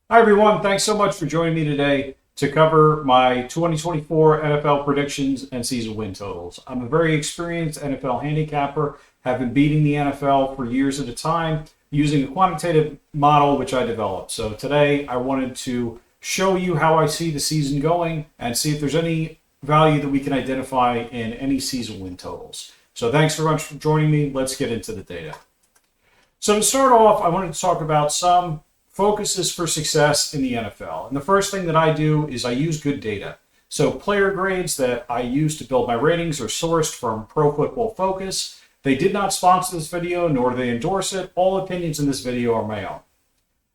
Hi, everyone. Thanks so much for joining me today to cover my 2024 NFL predictions and season win totals. I'm a very experienced NFL handicapper, have been beating the NFL for years at a time using a quantitative model which I developed. So today I wanted to show you how I see the season going and see if there's any value that we can identify in any season win totals. So thanks very much for joining me. Let's get into the data. So to start off, I wanted to talk about some focuses for success in the NFL. And the first thing that I do is I use good data. So player grades that I use to build my ratings are sourced from Pro Football Focus. They did not sponsor this video, nor do they endorse it. All opinions in this video are my own.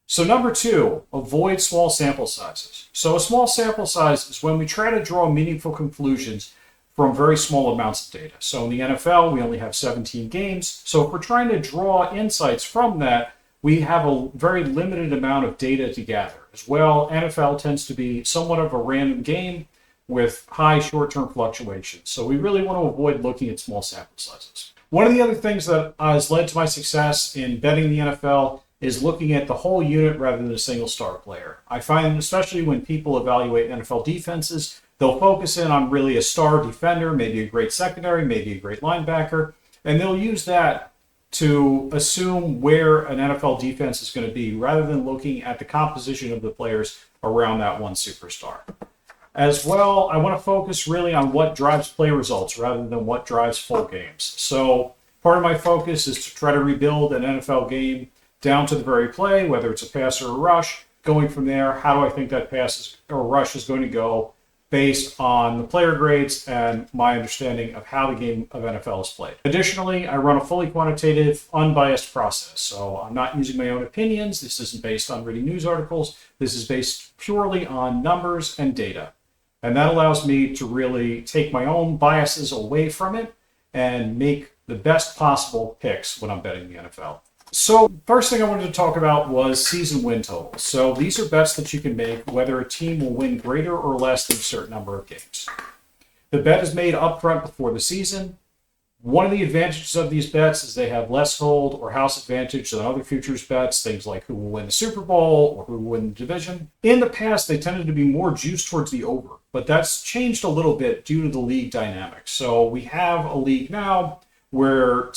So number two, avoid small sample sizes. So a small sample size is when we try to draw meaningful conclusions from very small amounts of data. So in the NFL, we only have 17 games. So if we're trying to draw insights from that, we have a very limited amount of data to gather. As well, NFL tends to be somewhat of a random game with high short-term fluctuations. So we really want to avoid looking at small sample sizes. One of the other things that has led to my success in betting the NFL is looking at the whole unit rather than a single star player. I find, especially when people evaluate NFL defenses, they'll focus in on really a star defender, maybe a great secondary, maybe a great linebacker, and they'll use that to assume where an NFL defense is going to be rather than looking at the composition of the players around that one superstar. As well, I want to focus really on what drives play results rather than what drives full games. So part of my focus is to try to rebuild an NFL game down to the very play, whether it's a pass or a rush. Going from there, how do I think that pass or rush is going to go based on the player grades and my understanding of how the game of NFL is played. Additionally, I run a fully quantitative, unbiased process. So I'm not using my own opinions. This isn't based on reading news articles. This is based purely on numbers and data. And that allows me to really take my own biases away from it and make the best possible picks when I'm betting the NFL. So first thing I wanted to talk about was season win totals. So these are bets that you can make whether a team will win greater or less than a certain number of games. The bet is made upfront before the season. One of the advantages of these bets is they have less hold or house advantage than other futures bets, things like who will win the Super Bowl or who will win the division. In the past, they tended to be more juiced towards the over, but that's changed a little bit due to the league dynamics. So we have a league now where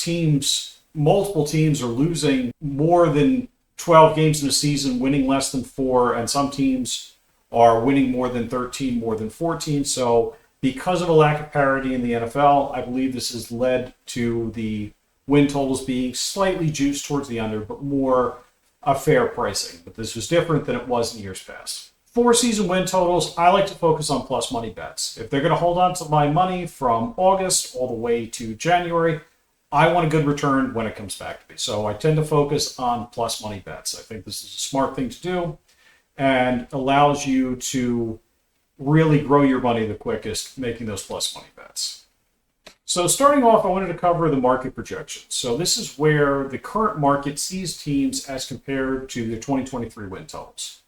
multiple teams are losing more than 12 games in a season, winning less than 4, and some teams are winning more than 13, more than 14. So because of a lack of parity in the NFL, I believe this has led to the win totals being slightly juiced towards the under, but more a fair pricing. But this was different than it was in years past. For season win totals, I like to focus on plus money bets. If they're going to hold on to my money from August all the way to January, I want a good return when it comes back to me. So I tend to focus on plus money bets. I think this is a smart thing to do and allows you to really grow your money the quickest making those plus money bets. So starting off, I wanted to cover the market projections. So this is where the current market sees teams as compared to the 2023 win totals.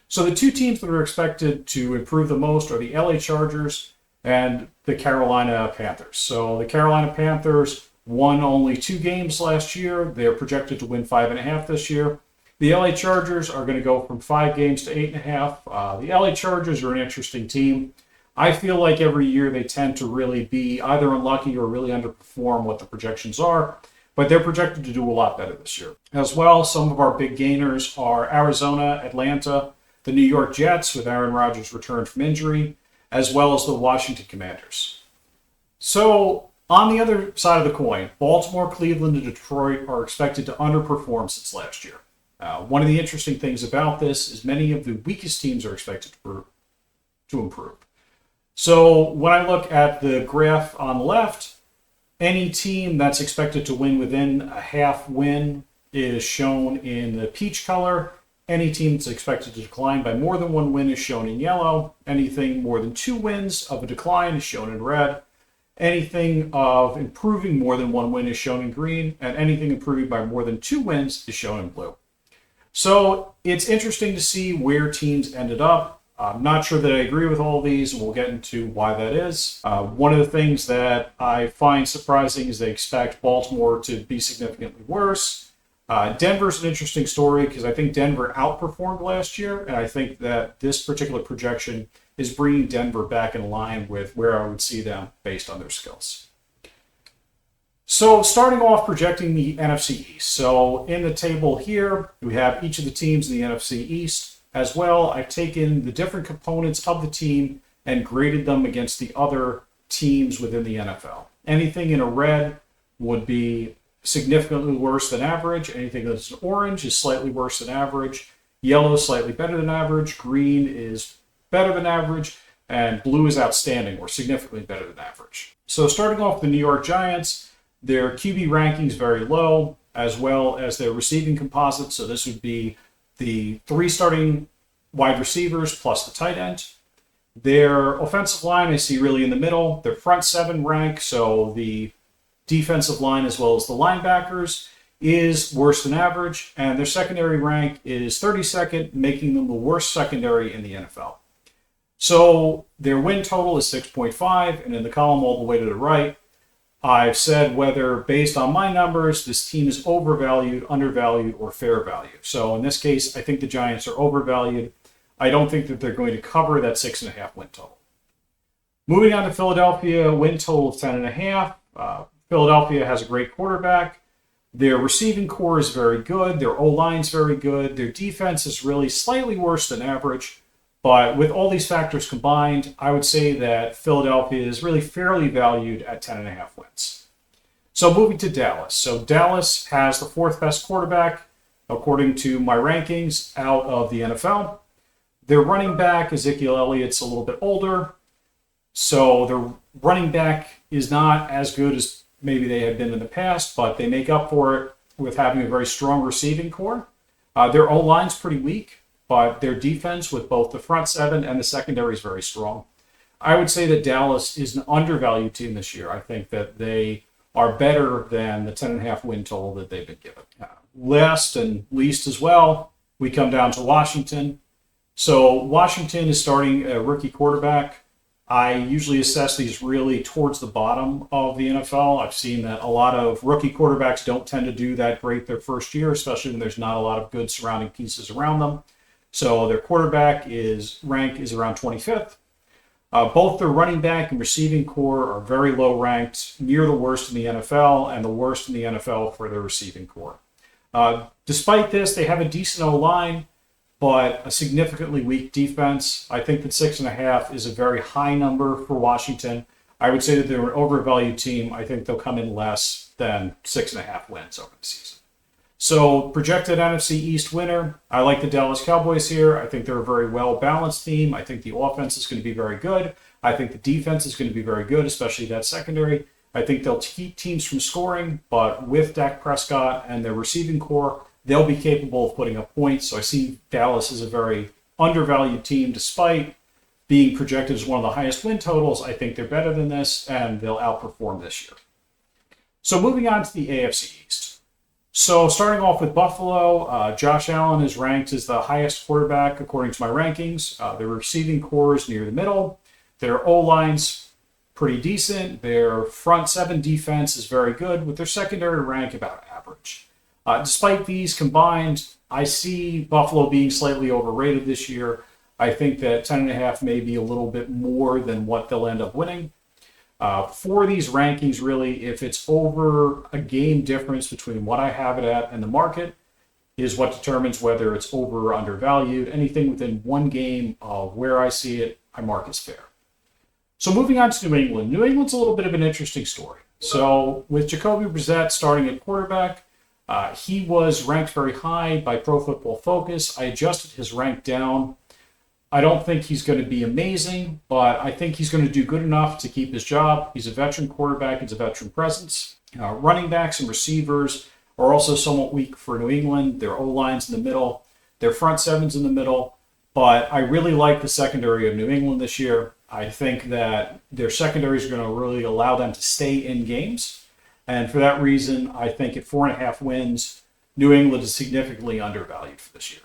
So the two teams that are expected to improve the most are the LA Chargers and the Carolina Panthers. So the Carolina Panthers won only 2 games last year. They're projected to win 5.5 this year. The LA Chargers are going to go from 5 games to 8.5. The LA Chargers are an interesting team. I feel like every year they tend to really be either unlucky or really underperform what the projections are, but they're projected to do a lot better this year. As well, some of our big gainers are Arizona, Atlanta, the New York Jets with Aaron Rodgers' return from injury, as well as the Washington Commanders. So on the other side of the coin, Baltimore, Cleveland, and Detroit are expected to underperform since last year. One of the interesting things about this is many of the weakest teams are expected to improve. So when I look at the graph on the left, any team that's expected to win within a half win is shown in the peach color. Any team that's expected to decline by more than 1 win is shown in yellow. Anything more than 2 wins of a decline is shown in red. Anything of improving more than 1 win is shown in green, and anything improving by more than 2 wins is shown in blue. So it's interesting to see where teams ended up. I'm not sure that I agree with all of these, and we'll get into why that is. One of the things that I find surprising is they expect Baltimore to be significantly worse. Denver's an interesting story because I think Denver outperformed last year, and I think that this particular projection is bringing Denver back in line with where I would see them based on their skills. So starting off projecting the NFC East. So in the table here, we have each of the teams in the NFC East. As well, I've taken the different components of the team and graded them against the other teams within the NFL. Anything in a red would be significantly worse than average. Anything that's an orange is slightly worse than average. Yellow is slightly better than average. Green is better than average. And blue is outstanding or significantly better than average. So starting off with the New York Giants, their QB ranking is very low, as well as their receiving composite. So this would be the 3 starting wide receivers plus the tight end. Their offensive line I see really in the middle. Their front 7 rank, so the defensive line as well as the linebackers, is worse than average. And their secondary rank is 32nd, making them the worst secondary in the NFL. So their win total is 6.5, and in the column all the way to the right, I've said whether, based on my numbers, this team is overvalued, undervalued, or fair value. So in this case, I think the Giants are overvalued. I don't think that they're going to cover that 6.5 win total. Moving on to Philadelphia, win total of 10.5. Philadelphia has a great quarterback. Their receiving core is very good. Their O-line is very good. Their defense is really slightly worse than average. But with all these factors combined, I would say that Philadelphia is really fairly valued at 10.5 wins. So moving to Dallas. So Dallas has the 4th best quarterback, according to my rankings, out of the NFL. Their running back, Ezekiel Elliott's a little bit older. So their running back is not as good as maybe they had been in the past, but they make up for it with having a very strong receiving core. Their O-line's pretty weak, but their defense with both the front 7 and the secondary is very strong. I would say that Dallas is an undervalued team this year. I think that they are better than the 10.5 win total that they've been given. Last and least as well, we come down to Washington. So Washington is starting a rookie quarterback. I usually assess these really towards the bottom of the NFL. I've seen that a lot of rookie quarterbacks don't tend to do that great their first year, especially when there's not a lot of good surrounding pieces around them. So their quarterback rank is around 25th. Both their running back and receiving core are very low ranked, near the worst in the NFL, and the worst in the NFL for their receiving core. Despite this, they have a decent O-line, but a significantly weak defense. I think that 6.5 is a very high number for Washington. I would say that they're an overvalued team. I think they'll come in less than 6.5 wins over the season. So projected NFC East winner, I like the Dallas Cowboys here. I think they're a very well-balanced team. I think the offense is going to be very good. I think the defense is going to be very good, especially that secondary. I think they'll keep teams from scoring, but with Dak Prescott and their receiving core, they'll be capable of putting up points. So I see Dallas as a very undervalued team, despite being projected as one of the highest win totals. I think they're better than this, and they'll outperform this year. So moving on to the AFC East. So starting off with Buffalo, Josh Allen is ranked as the highest quarterback according to my rankings. Their receiving core is near the middle. Their O-line's pretty decent. Their front 7 defense is very good, with their secondary rank about average. Despite these combined, I see Buffalo being slightly overrated this year. I think that 10.5 may be a little bit more than what they'll end up winning. For these rankings, really, if it's over a game difference between what I have it at and the market, is what determines whether it's over or undervalued. Anything within one game of where I see it, I mark as fair. So moving on to New England. New England's a little bit of an interesting story. So with Jacoby Brissett starting at quarterback, he was ranked very high by Pro Football Focus. I adjusted his rank down. I don't think he's going to be amazing, but I think he's going to do good enough to keep his job. He's a veteran quarterback. He's a veteran presence. Running backs and receivers are also somewhat weak for New England. Their O-line's in the middle. Their front 7's in the middle. But I really like the secondary of New England this year. I think that their secondary is going to really allow them to stay in games. And for that reason, I think at 4.5 wins, New England is significantly undervalued for this year.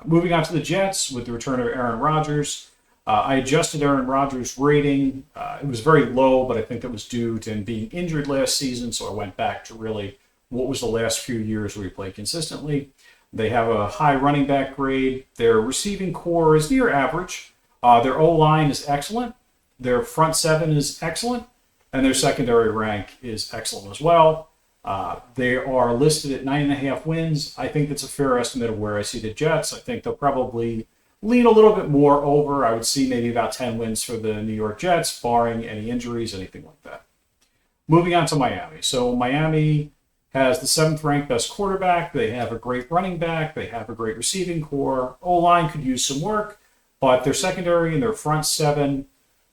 Moving on to the Jets with the return of Aaron Rodgers. I adjusted Aaron Rodgers' rating. It was very low, but I think that was due to him being injured last season, so I went back to really what was the last few years where he played consistently. They have a high running back grade. Their receiving core is near average. Their O-line is excellent. Their front seven is excellent. And their secondary rank is excellent as well. They are listed at 9.5 wins. I think that's a fair estimate of where I see the Jets. I think they'll probably lean a little bit more over. I would see maybe about 10 wins for the New York Jets, barring any injuries, anything like that. Moving on to Miami. So Miami has the 7th ranked best quarterback. They have a great running back. They have a great receiving core. O-line could use some work, but their secondary and their front seven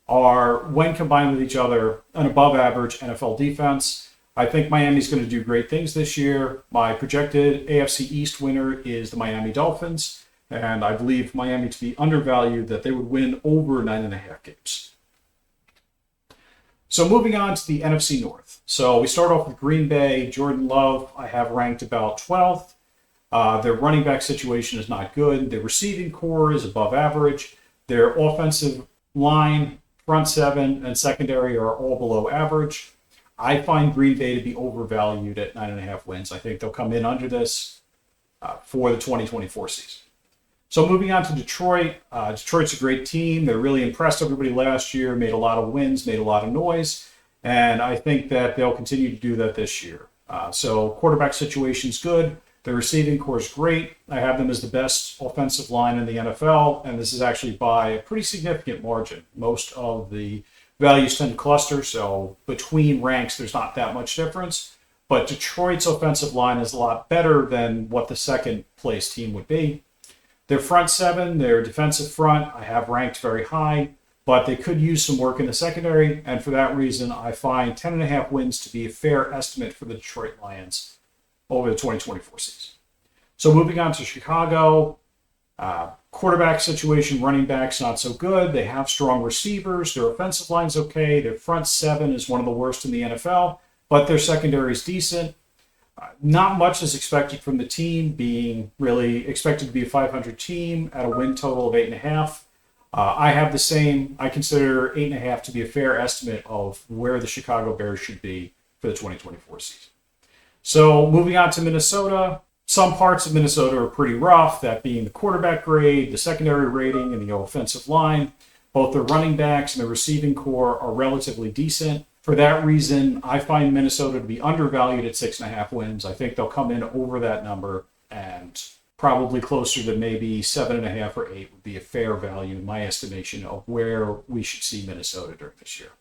are, when combined with each other, an above average NFL defense. I think Miami's going to do great things this year. My projected AFC East winner is the Miami Dolphins, and I believe Miami to be undervalued, that they would win over 9.5 games. So moving on to the NFC North. So we start off with Green Bay. Jordan Love, I have ranked about 12th. Their running back situation is not good. Their receiving core is above average. Their offensive line, front seven, and secondary are all below average. I find Green Bay to be overvalued at 9.5 wins. I think they'll come in under this for the 2024 season. So moving on to Detroit. Detroit's a great team. They really impressed everybody last year, made a lot of wins, made a lot of noise, and I think that they'll continue to do that this year. So quarterback situation's good. Their receiving core is great. I have them as the best offensive line in the NFL, and this is actually by a pretty significant margin. Most of the values tend to cluster, so between ranks, there's not that much difference. But Detroit's offensive line is a lot better than what the second place team would be. Their front seven, their defensive front, I have ranked very high, but they could use some work in the secondary, and for that reason, I find 10.5 wins to be a fair estimate for the Detroit Lions over the 2024 season. So moving on to Chicago, quarterback situation, running backs not so good. They have strong receivers. Their offensive line's okay. Their front seven is one of the worst in the NFL, but their secondary is decent. Not much is expected from the team, being really expected to be a 500 team at a win total of 8.5. I have the same. I consider 8.5 to be a fair estimate of where the Chicago Bears should be for the 2024 season. So moving on to Minnesota, some parts of Minnesota are pretty rough, that being the quarterback grade, the secondary rating, and the offensive line. Both the running backs and the receiving core are relatively decent. For that reason, I find Minnesota to be undervalued at 6.5 wins. I think they'll come in over that number, and probably closer to maybe 7.5 or 8 would be a fair value in my estimation of where we should see Minnesota during this year.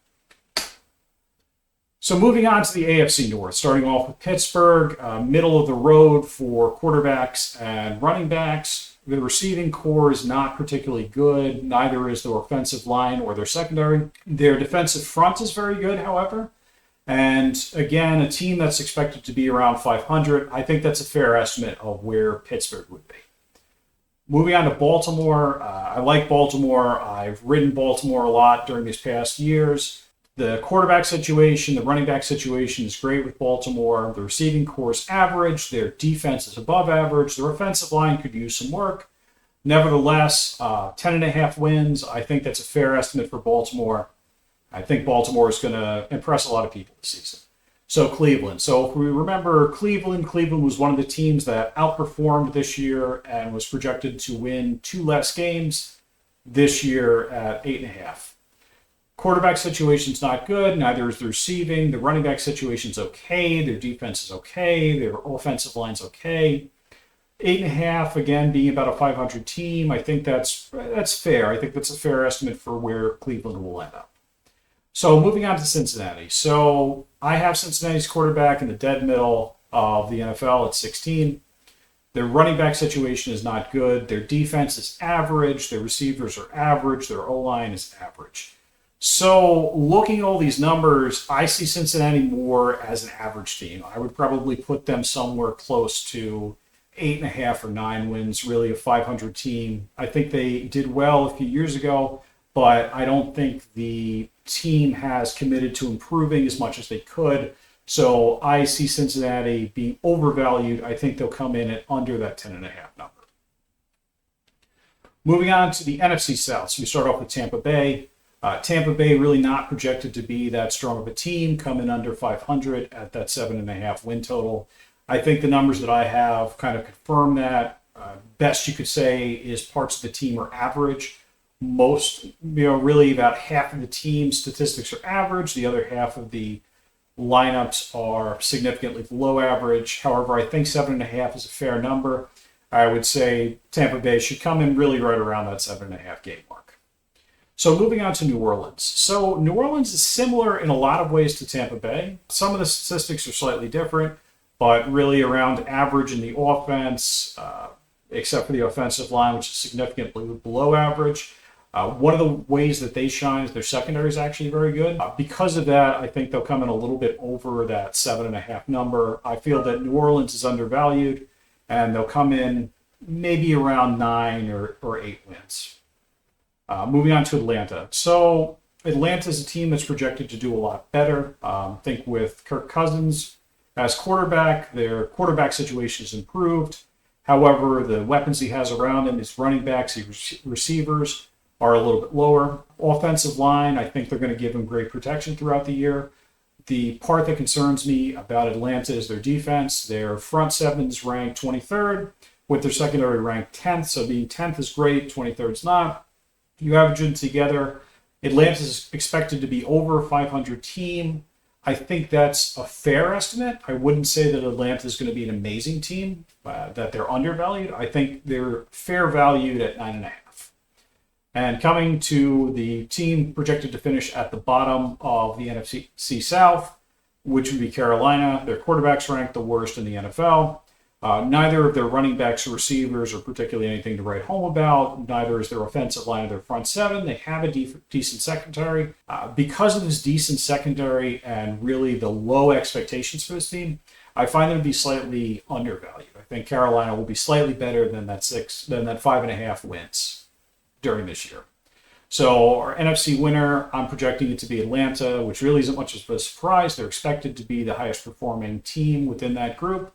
So moving on to the AFC North, starting off with Pittsburgh, middle of the road for quarterbacks and running backs. The receiving core is not particularly good. Neither is their offensive line or their secondary. Their defensive front is very good, however. And again, a team that's expected to be around 500. I think that's a fair estimate of where Pittsburgh would be. Moving on to Baltimore. I like Baltimore. I've ridden Baltimore a lot during these past years. The quarterback situation, the running back situation is great with Baltimore. The receiving core is average. Their defense is above average. Their offensive line could use some work. Nevertheless, 10.5 wins. I think that's a fair estimate for Baltimore. I think Baltimore is going to impress a lot of people this season. So Cleveland. So if we remember Cleveland was one of the teams that outperformed this year and was projected to win 2 less games this year at 8.5. Quarterback situation's not good. Neither is the receiving. The running back situation's okay. Their defense is okay. Their offensive line's okay. 8.5, again, being about a 500 team. I think that's fair. I think that's a fair estimate for where Cleveland will end up. So moving on to Cincinnati. So I have Cincinnati's quarterback in the dead middle of the NFL at 16. Their running back situation is not good. Their defense is average. Their receivers are average. Their O-line is average. So looking at all these numbers, I see Cincinnati more as an average team. I would probably put them somewhere close to 8.5 or 9 wins, really a 500 team. I think they did well a few years ago, but I don't think the team has committed to improving as much as they could. So I see Cincinnati being overvalued. I think they'll come in at under that 10.5 number. Moving on to the NFC South. So we start off with Tampa Bay. Tampa Bay really not projected to be that strong of a team, coming under 500 at that 7.5 win total. I think the numbers that I have kind of confirm that. Best you could say is parts of the team are average. Most, really about half of the team statistics are average. The other half of the lineups are significantly below average. However, I think 7.5 is a fair number. I would say Tampa Bay should come in really right around that 7.5 game mark. So moving on to New Orleans. So New Orleans is similar in a lot of ways to Tampa Bay. Some of the statistics are slightly different, but really around average in the offense, except for the offensive line, which is significantly below average. One of the ways that they shine is their secondary is actually very good. Because of that, I think they'll come in a little bit over that 7.5 number. I feel that New Orleans is undervalued, and they'll come in maybe around 9 or 8 wins. Moving on to Atlanta. So Atlanta is a team that's projected to do a lot better. I think with Kirk Cousins as quarterback, their quarterback situation is improved. However, the weapons he has around him, his running backs, his receivers, are a little bit lower. Offensive line, I think they're going to give him great protection throughout the year. The part that concerns me about Atlanta is their defense. Their front seven's ranked 23rd, with their secondary ranked 10th. So being 10th is great, 23rd is not. You average them together, Atlanta is expected to be over a 500 team. I think that's a fair estimate. I wouldn't say that Atlanta is going to be an amazing team, that they're undervalued. I think they're fair valued at 9.5. And coming to the team projected to finish at the bottom of the NFC South, which would be Carolina. Their quarterback's ranked the worst in the NFL. Neither of their running backs or receivers are particularly anything to write home about. Neither is their offensive line or their front seven. They have a decent secondary. Because of this decent secondary and really the low expectations for this team, I find them to be slightly undervalued. I think Carolina will be slightly better than that 5.5 wins during this year. So our NFC winner, I'm projecting it to be Atlanta, which really isn't much of a surprise. They're expected to be the highest performing team within that group.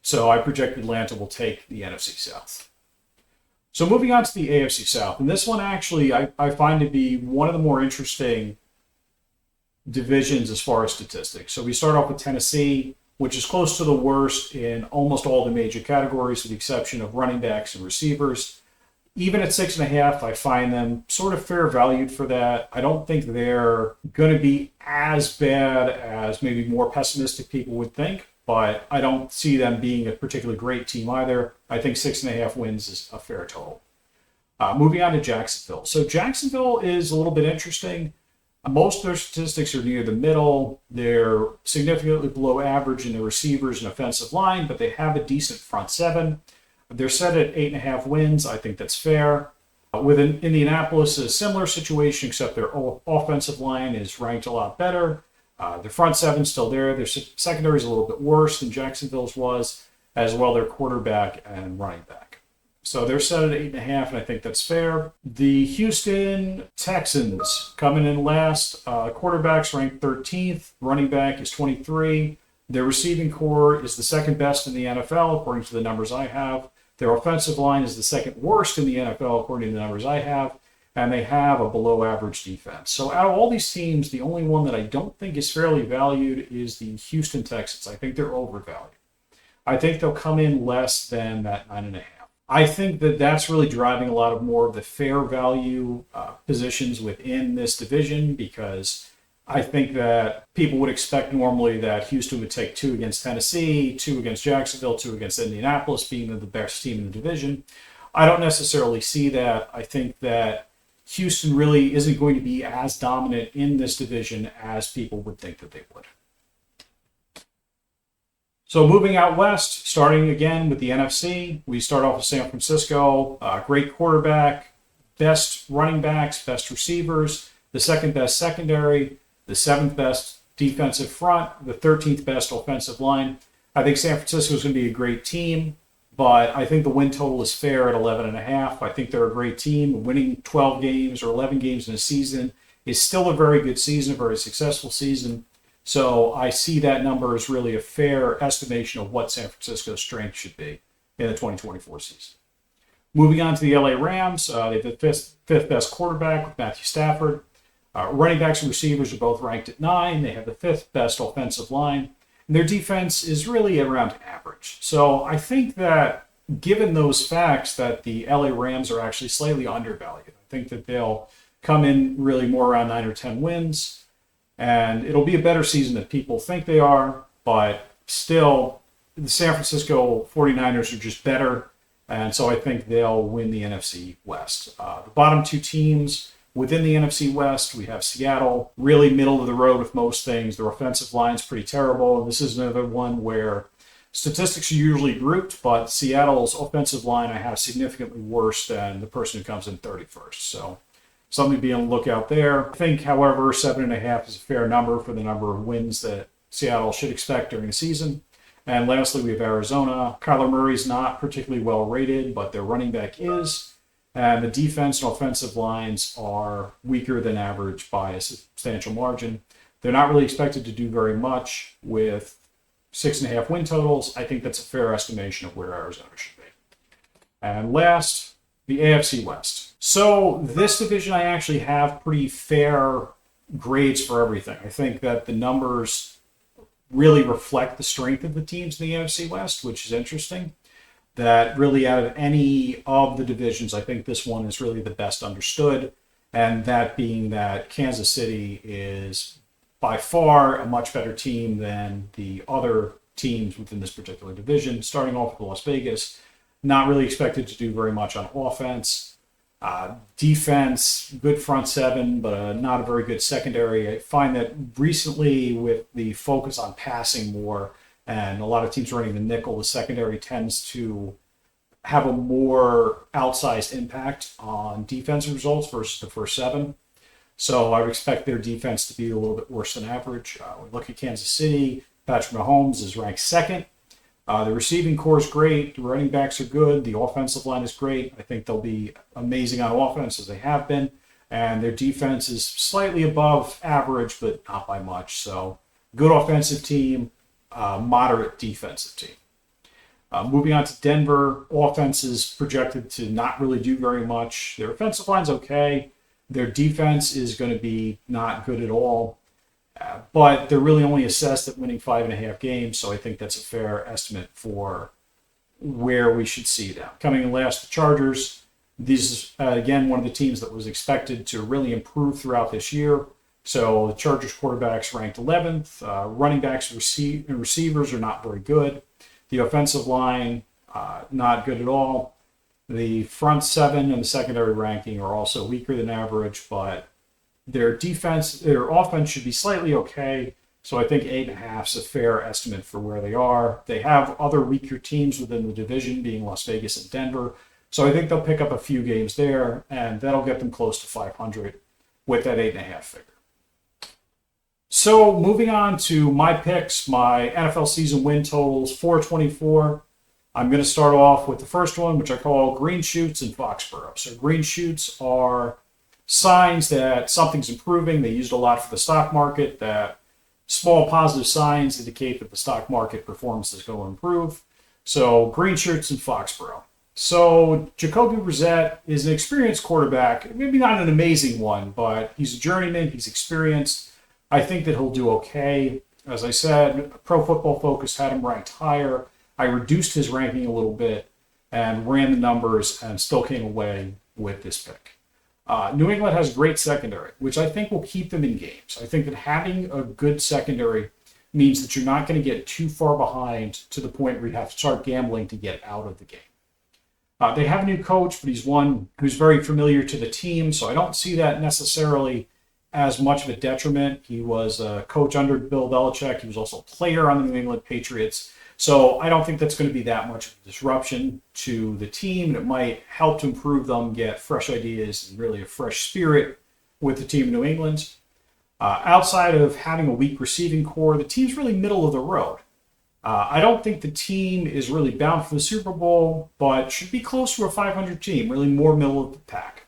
So I project Atlanta will take the NFC South. So moving on to the AFC South. And this one actually I find to be one of the more interesting divisions as far as statistics. So we start off with Tennessee, which is close to the worst in almost all the major categories with the exception of running backs and receivers. Even at 6.5, I find them sort of fair valued for that. I don't think they're going to be as bad as maybe more pessimistic people would think, but I don't see them being a particularly great team either. I think 6.5 wins is a fair total. Moving on to Jacksonville. So Jacksonville is a little bit interesting. Most of their statistics are near the middle. They're significantly below average in the receivers and offensive line, but they have a decent front seven. They're set at 8.5 wins. I think that's fair. With Indianapolis, a similar situation, except their offensive line is ranked a lot better. Their front seven's still there. Their secondary is a little bit worse than Jacksonville's was, as well their quarterback and running back. So they're set at 8.5, and I think that's fair. The Houston Texans coming in last. Quarterback's ranked 13th. Running back is 23. Their receiving core is the second best in the NFL, according to the numbers I have. Their offensive line is the second worst in the NFL, according to the numbers I have. And they have a below-average defense. So out of all these teams, the only one that I don't think is fairly valued is the Houston Texans. I think they're overvalued. I think they'll come in less than that 9.5. I think that that's really driving a lot of more of the fair value positions within this division, because I think that people would expect normally that Houston would take 2 against Tennessee, 2 against Jacksonville, 2 against Indianapolis, being the best team in the division. I don't necessarily see that. I think that Houston really isn't going to be as dominant in this division as people would think that they would. So moving out west, starting again with the NFC, we start off with San Francisco. Great quarterback, best running backs, best receivers, the second best secondary, the 7th best defensive front, the 13th best offensive line. I think San Francisco is going to be a great team, but I think the win total is fair at 11.5. I think they're a great team. Winning 12 games or 11 games in a season is still a very good season, a very successful season. So I see that number as really a fair estimation of what San Francisco's strength should be in the 2024 season. Moving on to the LA Rams, they have the fifth best quarterback with Matthew Stafford. Running backs and receivers are both ranked at 9. They have the 5th best offensive line. And their defense is really around average. So I think that given those facts that the LA Rams are actually slightly undervalued. I think that they'll come in really more around 9 or 10 wins. And it'll be a better season than people think they are. But still, the San Francisco 49ers are just better. And so I think they'll win the NFC West. The bottom two teams within the NFC West, we have Seattle, really middle of the road with most things. Their offensive line's pretty terrible. This is another one where statistics are usually grouped, but Seattle's offensive line I have significantly worse than the person who comes in 31st. So something to be on the lookout there. I think, however, 7.5 is a fair number for the number of wins that Seattle should expect during the season. And lastly, we have Arizona. Kyler Murray's not particularly well rated, but their running back is. And the defense and offensive lines are weaker than average by a substantial margin. They're not really expected to do very much with 6.5 win totals. I think that's a fair estimation of where Arizona should be. And last, the AFC West. So this division, I actually have pretty fair grades for everything. I think that the numbers really reflect the strength of the teams in the AFC West, which is interesting. That really out of any of the divisions, I think this one is really the best understood. And that being that Kansas City is by far a much better team than the other teams within this particular division. Starting off with Las Vegas, not really expected to do very much on offense. Defense, good front seven, but not a very good secondary. I find that recently with the focus on passing more and a lot of teams running the nickel, the secondary tends to have a more outsized impact on defensive results versus the first seven. So I would expect their defense to be a little bit worse than average. We look at Kansas City. Patrick Mahomes is ranked second. The receiving core is great. The running backs are good. The offensive line is great. I think they'll be amazing on offense as they have been. And their defense is slightly above average, but not by much. So good offensive team, moderate defensive team. Moving on to Denver, offense is projected to not really do very much. Their offensive line's okay. Their defense is going to be not good at all. But they're really only assessed at winning 5.5 games, so I think that's a fair estimate for where we should see them. Coming in last, the Chargers. This is, again, one of the teams that was expected to really improve throughout this year. So the Chargers quarterback's ranked 11th. Running backs and receivers are not very good. The offensive line, not good at all. The front seven and the secondary ranking are also weaker than average, but their offense should be slightly okay. So I think 8.5 is a fair estimate for where they are. They have other weaker teams within the division, being Las Vegas and Denver. So I think they'll pick up a few games there, and that'll get them close to 500 with that 8.5 figure. So moving on to my picks, my NFL season win totals, 424. I'm going to start off with the first one, which I call green shoots in Foxborough. So green shoots are signs that something's improving. They used a lot for the stock market, that small positive signs indicate that the stock market performance is going to improve. So green shirts in Foxborough. So Jacoby Brissett is an experienced quarterback, maybe not an amazing one, but he's a journeyman, he's experienced. I think that he'll do okay. As I said, Pro Football Focus had him ranked higher. I reduced his ranking a little bit and ran the numbers and still came away with this pick. New England has a great secondary, which I think will keep them in games. I think that having a good secondary means that you're not going to get too far behind to the point where you have to start gambling to get out of the game. They have a new coach, but he's one who's very familiar to the team, so I don't see that necessarily as much of a detriment. He was a coach under Bill Belichick. He was also a player on the New England Patriots. So I don't think that's going to be that much of a disruption to the team. It might help to improve them, get fresh ideas, and really a fresh spirit with the team in New England. Outside of having a weak receiving core, the team's really middle of the road. I don't think the team is really bound for the Super Bowl, but should be close to a 500 team, really more middle of the pack.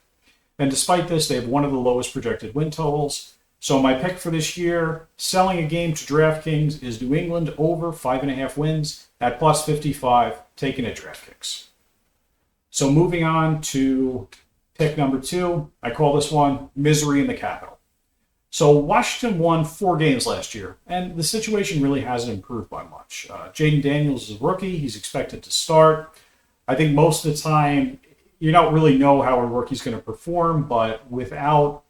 And despite this, they have one of the lowest projected win totals. So my pick for this year, selling a game to DraftKings, is New England over 5.5 wins at plus 55, taken at DraftKings. So moving on to pick number 2, I call this one Misery in the Capital. So Washington won 4 games last year, and the situation really hasn't improved by much. Jaden Daniels is a rookie. He's expected to start. I think most of the time, you don't really know how a rookie's going to perform, but without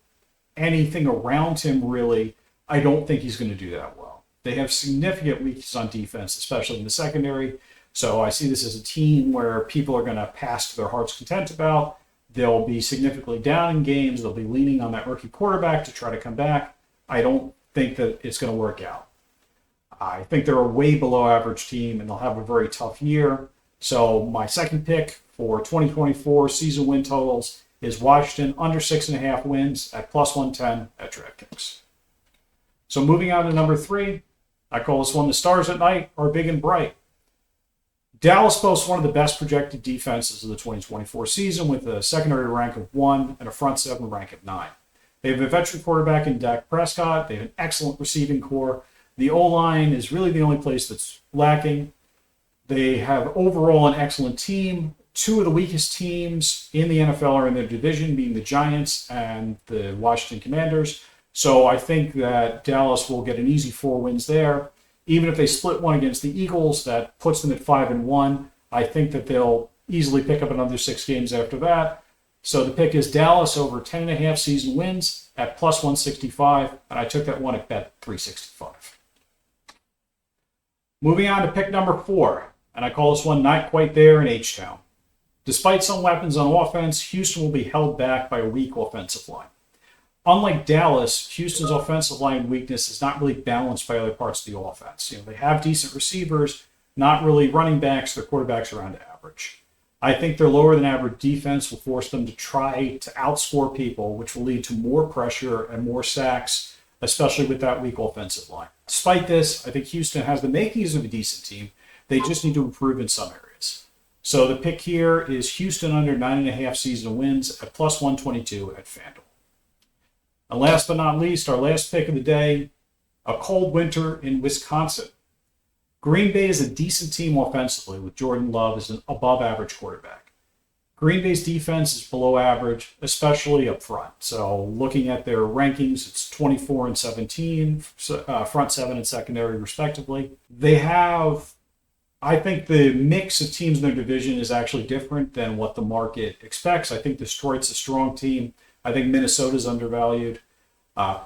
anything around him, really, I don't think he's going to do that well. They have significant weaknesses on defense, especially in the secondary. So I see this as a team where people are going to pass to their heart's content about. They'll be significantly down in games. They'll be leaning on that rookie quarterback to try to come back. I don't think that it's going to work out. I think they're a way below average team, and they'll have a very tough year. So my second pick for 2024 season win totals is Washington under 6.5 wins at plus 110 at DraftKings. So moving on to number 3, I call this one the stars at night are big and bright. Dallas boasts one of the best projected defenses of the 2024 season with a secondary rank of 1 and a front 7 rank of 9. They have a veteran quarterback in Dak Prescott. They have an excellent receiving core. The O-line is really the only place that's lacking. They have overall an excellent team. 2 of the weakest teams in the NFL are in their division, being the Giants and the Washington Commanders. So I think that Dallas will get an easy 4 wins there. Even if they split one against the Eagles, that puts them at 5-1. I think that they'll easily pick up another 6 games after that. So the pick is Dallas over 10.5 season wins at plus 165, and I took that one at bet 365. Moving on to pick number 4, and I call this one not quite there in H-Town. Despite some weapons on offense, Houston will be held back by a weak offensive line. Unlike Dallas, Houston's offensive line weakness is not really balanced by other parts of the offense. They have decent receivers, not really running backs. Their quarterback's around average. I think their lower than average defense will force them to try to outscore people, which will lead to more pressure and more sacks, especially with that weak offensive line. Despite this, I think Houston has the makings of a decent team. They just need to improve in some areas. So the pick here is Houston under 9.5 season wins at plus 122 at FanDuel. And last but not least, our last pick of the day, a cold winter in Wisconsin. Green Bay is a decent team offensively with Jordan Love as an above-average quarterback. Green Bay's defense is below average, especially up front. So looking at their rankings, it's 24 and 17, front 7 and secondary respectively. They have, I think the mix of teams in their division is actually different than what the market expects. I think Detroit's a strong team. I think Minnesota's undervalued.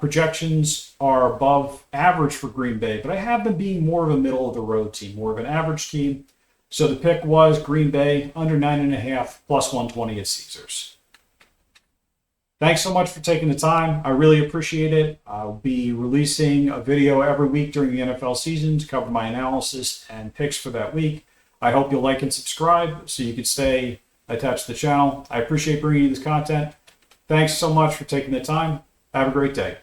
Projections are above average for Green Bay, but I have them being more of a middle-of-the-road team, more of an average team. So the pick was Green Bay under 9.5 plus 120 at Caesars. Thanks so much for taking the time. I really appreciate it. I'll be releasing a video every week during the NFL season to cover my analysis and picks for that week. I hope you'll like and subscribe so you can stay attached to the channel. I appreciate bringing you this content. Thanks so much for taking the time. Have a great day.